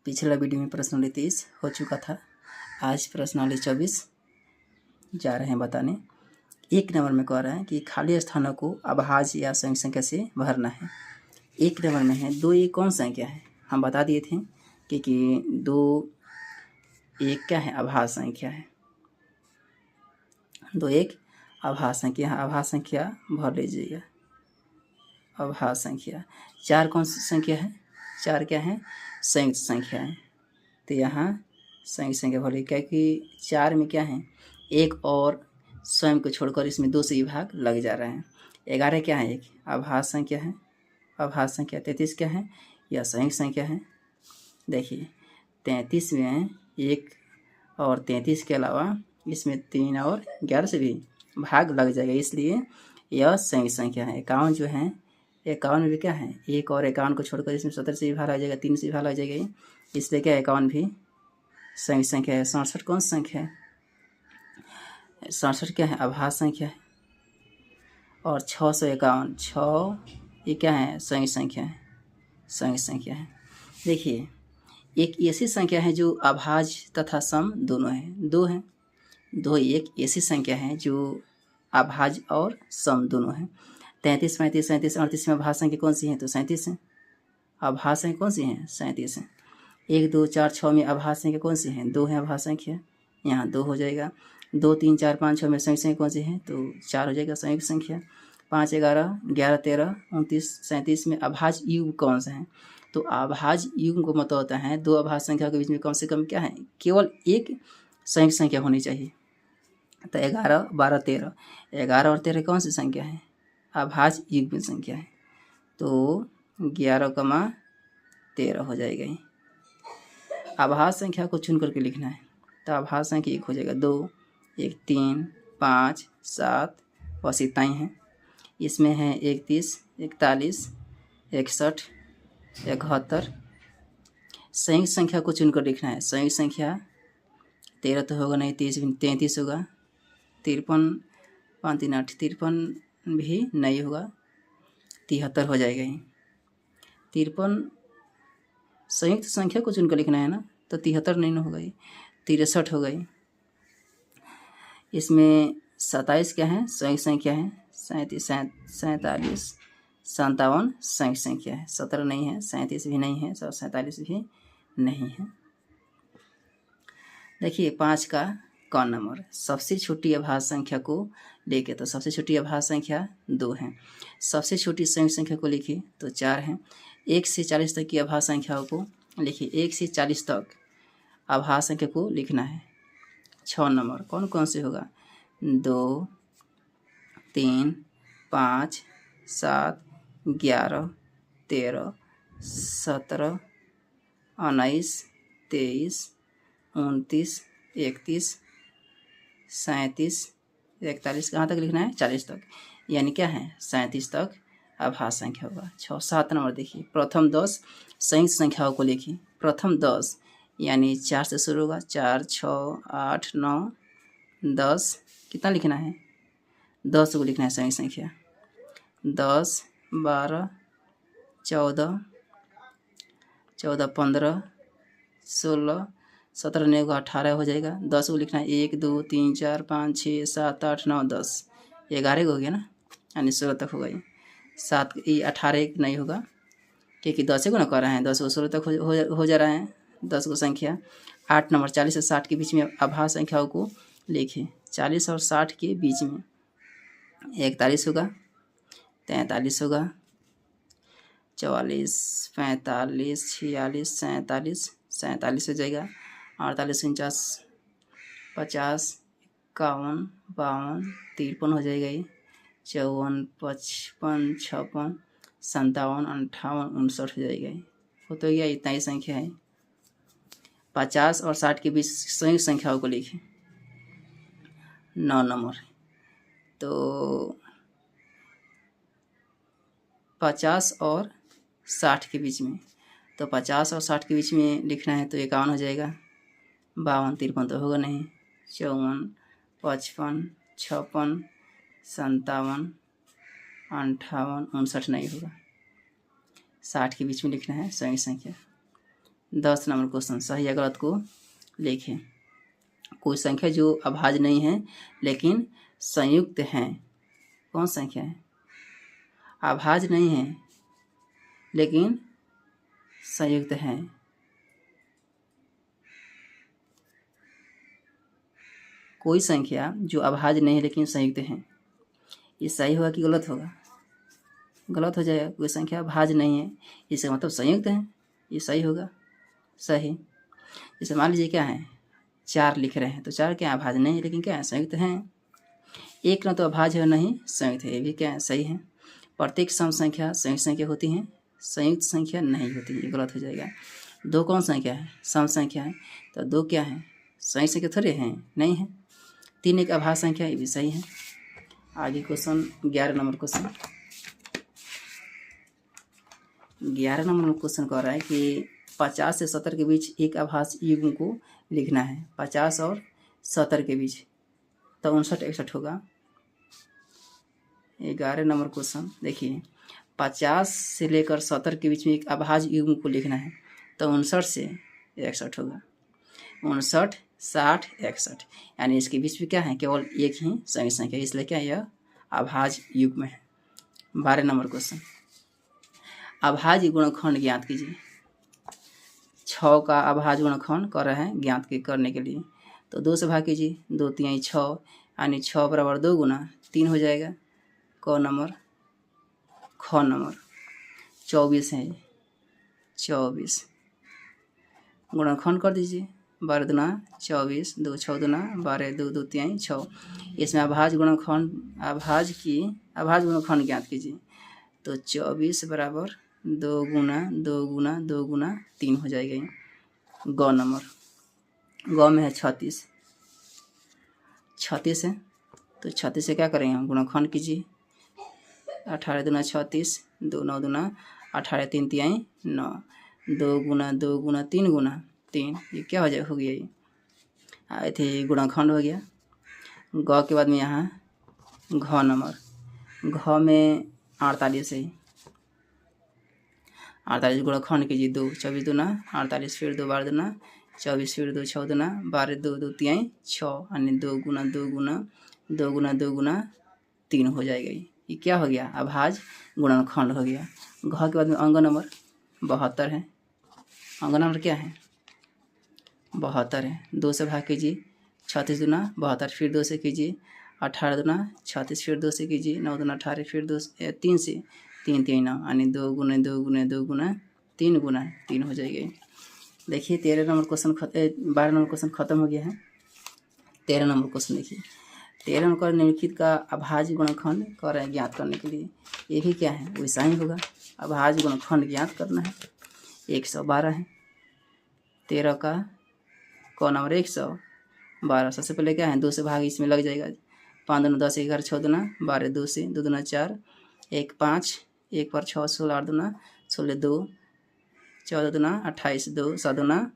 पिछला वीडियो में प्रश्नावली 23 हो चुका था। आज प्रश्नावली 24 जा रहे हैं बताने। एक नंबर में कह रहा है कि खाली स्थानों को अभाज्य या संयुक्त संख्या से भरना है। एक नंबर में है 2 एक कौन संख्या है, हम बता दिए थे कि 2 एक क्या है, अभाज्य संख्या है। 2 एक अभाज्य संख्या है, अभाज्य संख्या भर लीजिएगा। अभाज्य संख्या 4 कौन सी संख्या है, 4 क्या है, संयुक्त संख्या है। तो यहाँ संयुक्त संख्या भर लीजिए, क्योंकि 4 में क्या है, एक और स्वयं को छोड़कर इसमें 2 से विभाग लग जा रहे हैं। 11 क्या है, एक अभाज्य संख्या है। अभाज्य संख्या 33 क्या है, यह संयुक्त संख्या है। देखिए 33 में 1 और 33 के अलावा इसमें 3 और 11 से भी भाग लग जाएगा, इसलिए यह संयुक्त संख्या है। 51 जो है, 51 में भी क्या है, 1 और 51 को छोड़कर इसमें 17 से विभाग लग जाएगा, 3 से विभाग लग जाएगा, इसलिए क्या 51 भी संयुक्त संख्या है। 67 कौन सी संख्या है, 67 क्या है, अभाज्य संख्या है। और 651, 6 ये क्या है, संयुक्त संख्या है, संयुक्त संख्या है। देखिए एक ऐसी संख्या है जो अभाज्य तथा सम दोनों है, 2 है। 2 एक ऐसी संख्या है जो अभाज्य और सम दोनों है। 33, 35, 37, 38 में अभाज्य संख्या कौन सी है, तो 37 है। अभाज्य संख्या कौन सी है, 37 है। 1, 2, 4, 6 में अभाज्य संख्या कौन सी है, 2 है अभाज्य संख्या, यहाँ 2 हो जाएगा। 2, 3, 4, 5, 6 में संयुक्त संख्या कौन सी है, तो 4 हो जाएगा संयुक्त संख्या। 5, 11, 11, 13, 29, 37 में अभाज्य युग्म कौन सा है, तो अभाज्य युग्म को मतलब होता है 2 अभाज्य संख्या के बीच में कम से कम क्या है, केवल एक संयुक्त संख्या होनी चाहिए। तो 11, 12, 13, 11 और 13 कौन सी संख्या है, अभाज्य युग्म संख्या है, तो 11, 13 हो जाएगा। अभाज्य संख्या को चुन करके लिखना है, तो अभाज्य संख्या 1 हो जाएगा, 2, 1, 3, 5, 7, बस इतना ही है। इसमें है 31, 41, 61, 71। संयुक्त संख्या को चुनकर लिखना है। संयुक्त संख्या 13 तो होगा नहीं, 33 होगा, 53, 5, 3, 8, 53 भी नहीं होगा, 73 हो जाएगा। 53 संयुक्त संख्या को चुनकर लिखना है ना, तो 73 नहीं होगा, 63 हो गई। इसमें 27 क्या है, संयुक्त संख्या है। 37, 47, 57 संयुक्त संख्या है। 17 नहीं है, 37 भी नहीं है, 47 भी नहीं है। देखिए 5 का कौन नंबर, सबसे छोटी अभाज्य संख्या को लेके, तो सबसे छोटी अभाज्य संख्या 2 है। सबसे छोटी संयुक्त संख्या को लिखिए तो 4 है। 1 से 40 तक की अभाज्य संख्याओं को लिखिए, 1 से 40 तक अभाज्य संख्या को लिखना है। 6 नंबर कौन कौन से होगा, 2, 3, 5, 7, 11, 13, 17, 19, 23, 29, 31, 37, 41, कहाँ तक लिखना है, 40 तक, यानी क्या है 37 तक अभाज्य संख्या होगा। 7 नंबर देखिए, प्रथम 10 संयुक्त संख्याओं को लिखिए। प्रथम 10 यानी 4 से शुरू होगा, 4, 6, 8, 9, 10, कितना लिखना है, 10 को लिखना है संयुक्त संख्या। 10, 12, 14, 15, 16, 17 नहीं होगा, 18 हो जाएगा। 10 को लिखना है, 1, 2, 3, 4, 5, 6, 7, 8, 9, 10, 11 हो गया ना, यानी 16 तक हो गई। 7 ये 18 नहीं होगा, क्योंकि 10 को ना कर रहे हैं, 10 को 16 तक हो जा रहा है 10 को संख्या। 8 नंबर 40 से 60 के बीच में अभाज्य संख्याओं को लिखें। 40 और 60 के बीच में 41 होगा, 43 होगा, 44, 45, 46, 47, 47 हो जाएगा। 48, 49, 50, 51, 52, 53 हो जाएगा। 54, 55, 56, 57, 58, 59 हो जाएगा। हो तो गया, इतना ही संख्या है। 50 और 60 के बीच संयुक्त संख्याओं को लिखें। 9 नंबर, तो 50 और 60 के बीच में, तो 50 और 60 के बीच में लिखना है, तो 51 हो जाएगा। 52, 53 तो होगा नहीं। 54, 55, 56, 57, 58, 59 नहीं होगा। 60 के बीच में लिखना है संयुक्त संख्या। 10 नंबर क्वेश्चन, सही या गलत को लिखें। कोई संख्या जो अभाज्य नहीं है लेकिन संयुक्त है, कौन संख्या है? अभाज्य नहीं है लेकिन संयुक्त है। कोई संख्या जो अभाज्य नहीं है लेकिन संयुक्त है, ये सही होगा कि गलत होगा? गलत हो जाएगा। कोई संख्या अभाज्य नहीं है, इसका मतलब संयुक्त है, ये सही होगा। सही। जैसे मान लीजिए क्या है, 4 लिख रहे हैं तो 4 क्या अभाज्य नहीं है लेकिन क्या है, संयुक्त हैं। 1 ना तो अभाज्य है नहीं संयुक्त है, ये भी क्या है, सही है। प्रत्येक सम संख्या संयुक्त संख्या होती है, संयुक्त संख्या नहीं होती, ये गलत हो जाएगा। 2 कौन संख्या है? सम संख्या है, तो 2 क्या है, संयुक्त संख्या थोड़े हैं, नहीं है। 3 एक अभाज्य संख्या, ये भी सही है। आगे question 11 number question. 11 number question कह रहा है कि 50 से 70 के बीच एक अभाज्य युग्म को लिखना है। 50 और 70 के बीच, तो 59 61 होगा। 11 नंबर क्वेश्चन देखिए, 50 से लेकर 70 के बीच में एक अभाज्य युग्म को लिखना है, तो 59 से 61 होगा। 59 60 61, यानी इसके बीच में क्या है, केवल एक ही संयुक्त संख्या, इसलिए क्या यह अभाज्य युग्म है। 12 नंबर क्वेश्चन, अभाज्य गुणनखंड ज्ञात कीजिए। 6 का अभाज्य गुणनखंड कर रहे हैं ज्ञात करने के लिए, तो 2 से भाग कीजिए, 2 3 6, यानी 6 बराबर 2 गुना 3 हो जाएगा। क नंबर, ख नंबर 24 है, 24 गुणनखंड कर दीजिए। 12 दूना 24, 2 6 दूना 12, 2 2 3 6। इसमें अभाज्य गुणनखंड, अभाज्य गुणनखंड ज्ञात कीजिए, तो 24 बराबर 2 गुना 2 गुना 2 गुना 3 हो जाएगा। ग नंबर, ग में है 36, 36 है, तो 36 से क्या करेंगे हम, गुणनखंड कीजिए। 18 दूना 36, 2 9 दूना 18, 3 3 9, 2 गुना 2 गुना 3 गुना 3, ये क्या हो जाएगा, हो गया ये आए थे गुणनखंड हो गया। ग के बाद में यहाँ घ नंबर, घ में 48 है, 48 गुणनखंड कीजिए। 2 24 दूना 48, फिर 2 12 दूना 24, फिर 2 6 दूना 12, 2 2 3 6, यानी 2 गुना 2 गुना 2 गुना 2 गुना 3 हो जाएगा। ये क्या हो गया, अभाज्य गुणनखंड हो गया। घ के बाद में अंग नंबर 72 है, अंग नंबर क्या है, 72 है। 2 से भाग कीजिए, 36 दूना 72, फिर 2 से कीजिए, 18 दूना 36, फिर 2 से कीजिए, 9 दूना 18, फिर 3 से 3 3 9, यानी 2 गुना 2 गुना 2 गुना 3 गुना 3 हो जाएगा। देखिए 13 नंबर क्वेश्चन 12 नंबर क्वेश्चन खत्म हो गया है। 13 नंबर क्वेश्चन देखिए, 13 नंबर निम्नलिखित का अभाज्य गुणनखंड कर रहे हैं ज्ञात करने के लिए। ये भी क्या है, वैसा ही होगा, अभाज्य गुणनखंड ज्ञात करना है। 112 है, 13 का क नंबर 112। सबसे पहले क्या है, 2 से भाग इसमें लग जाएगा। 5 दूना 10, 11 6 दूना 12, 2 से 2 दूना 4, 1 5, 1 पर 6 16, 8 दूना 16, 2 14 दूना 28, 2 7 दूना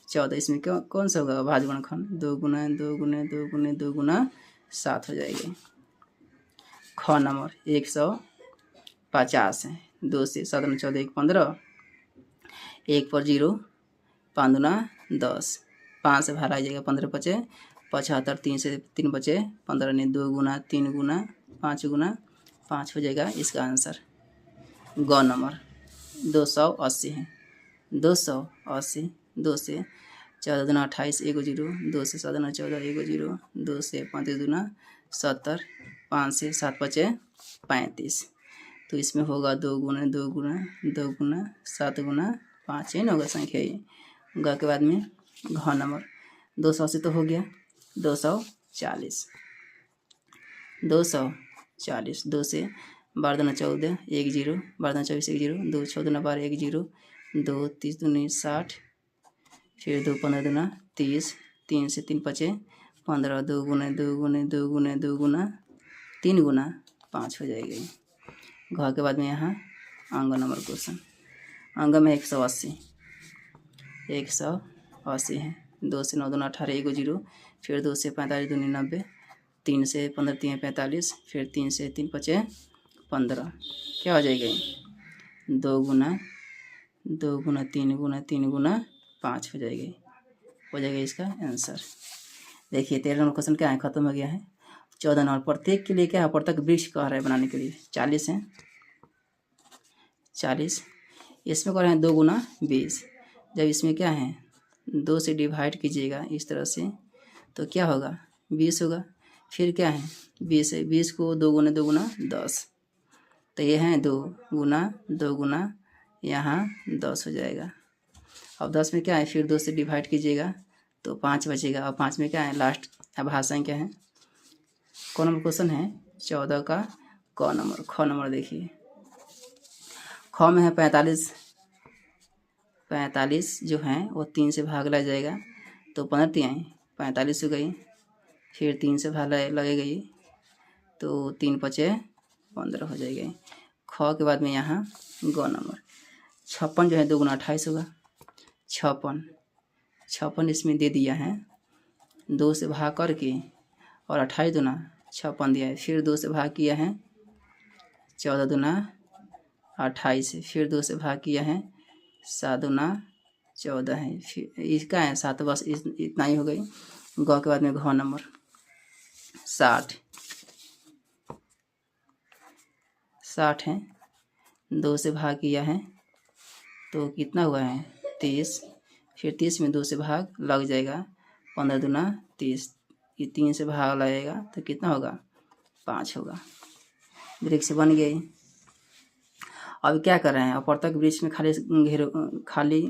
14। इसमें कौन सा होगा अभाज्य गुणनखंड, 2 गुना 2 गुना 2 गुना 2 गुना 7 हो जाएगी। ख नंबर 150 है, 2 से 7 दूना 14, 1 15, 1 पर 0, 5 दूना 10, 5 से बाहर आ जाएगा, 15 बचे 75, 3 से 3 बचे 15, ने 2 गुना 3 गुना 5 गुना 5 हो जाएगा इसका आंसर। ग नंबर 280 है, 280, 2 से 14 दूना 28, 1 0, 2 से 7 दूना 14, 1 0, 2 से 35 दूना 70, 5 से 7 बचे 35, तो इसमें होगा 2 गुना 2 गुना 2 गुना 7 गुना 5, ही ना होगा संख्या ये। ग के बाद में घ नंबर 280 तो हो गया, 240, 240, 2 से 12 दूना 14, 1 0, 12 दूना 24, 1 0, 2 6 दूना 12, 1 0, 2 30 दूनी 60, फिर 2 15 दूना 30, 3 से 3 बचे 15, 2 गुना 2 गुना 2 गुना 2 गुना 3 गुना 5 हो जाएगी। घ के बाद में यहाँ अंग नंबर क्वेश्चन, अंग में 180, 180 है, 2 से 9 दूना 18, 1 0, फिर 2 से 45 दूनी 90, 3 से 15 3 45, फिर 3 से 3 बचे 15, क्या हो जाएगा 2 गुना 2 गुना 3 गुना 3 गुना 5 हो जाएगा इसका आंसर। देखिए 13 नंबर क्वेश्चन क्या है, खत्म हो गया है। 14 नंबर, प्रत्येक के लिए क्या है, प्रत्येक वृक्ष कह रहा है बनाने के लिए 40 है, 40 इसमें कह रहे हैं 2 गुना 20। जब इसमें क्या है 2 से डिवाइड कीजिएगा इस तरह से तो क्या होगा 20 होगा। फिर क्या है 20 है, 20 को 2 गुना 10, तो ये है 2 गुना यहाँ 10 हो जाएगा। अब 10 में क्या है फिर 2 से डिवाइड कीजिएगा तो 5 बचेगा। और 5 में क्या है लास्ट अभाज्य संख्या है। कौन नंबर क्वेश्चन है 14 का क नंबर देखिए। ख में है 45, 45 जो है वो 3 से भाग लग जाएगा तो 15 तिहाई 45 हो गई। फिर 3 से भाग लगेगा ये तो 3 पचे 15 हो जाएगा। ख के बाद में यहाँ ग नंबर 56 जो है 2 गुना 28 होगा। 56 इसमें दे दिया है 2 से भाग करके और 28 दूना 56 दिया है। फिर 2 से भाग किया है 14 दूना 28, फिर 2 से भाग किया है 7 दूना 14 है। फिर इसका है 7, बस इतना ही हो गई। ग के बाद में घ नंबर 60 है, 2 से भाग किया है तो कितना हुआ है 30। फिर 30 में 2 से भाग लग जाएगा 15 दूना 30, ये 3 से भाग लगेगा तो कितना होगा 5 होगा। वृक्ष बन गई। अब क्या कर रहे हैं, अपर्तक वृक्ष में खाली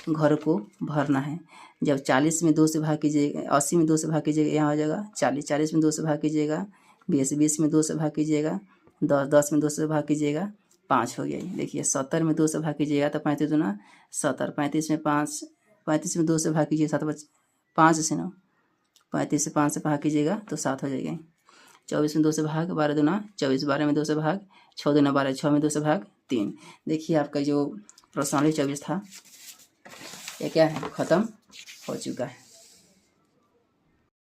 घर को भरना है। जब 40 में 2 से भाग कीजिएगा, 80 में 2 से भाग कीजिएगा यहाँ हो जाएगा 40, 40 में 2 से भाग कीजिएगा 20, 20 में 2 से भाग कीजिएगा 10, 10 में 2 से भाग कीजिएगा 5 हो गया। देखिए 70 में 2 से भाग कीजिएगा तो 35 दूना 70, 35 में 5, 35 में 2 से भाग कीजिए 7 5 से 9, 35 से 5 से भाग कीजिएगा तो 7 हो जाएगा। 24 में 2 से भाग 12 दूना 24, 12 में 2 से भाग 6 दूना 12, 6 में 2 से भाग 3। देखिए आपका जो प्रश्नावली 24 था ये क्या है खत्म हो चुका है।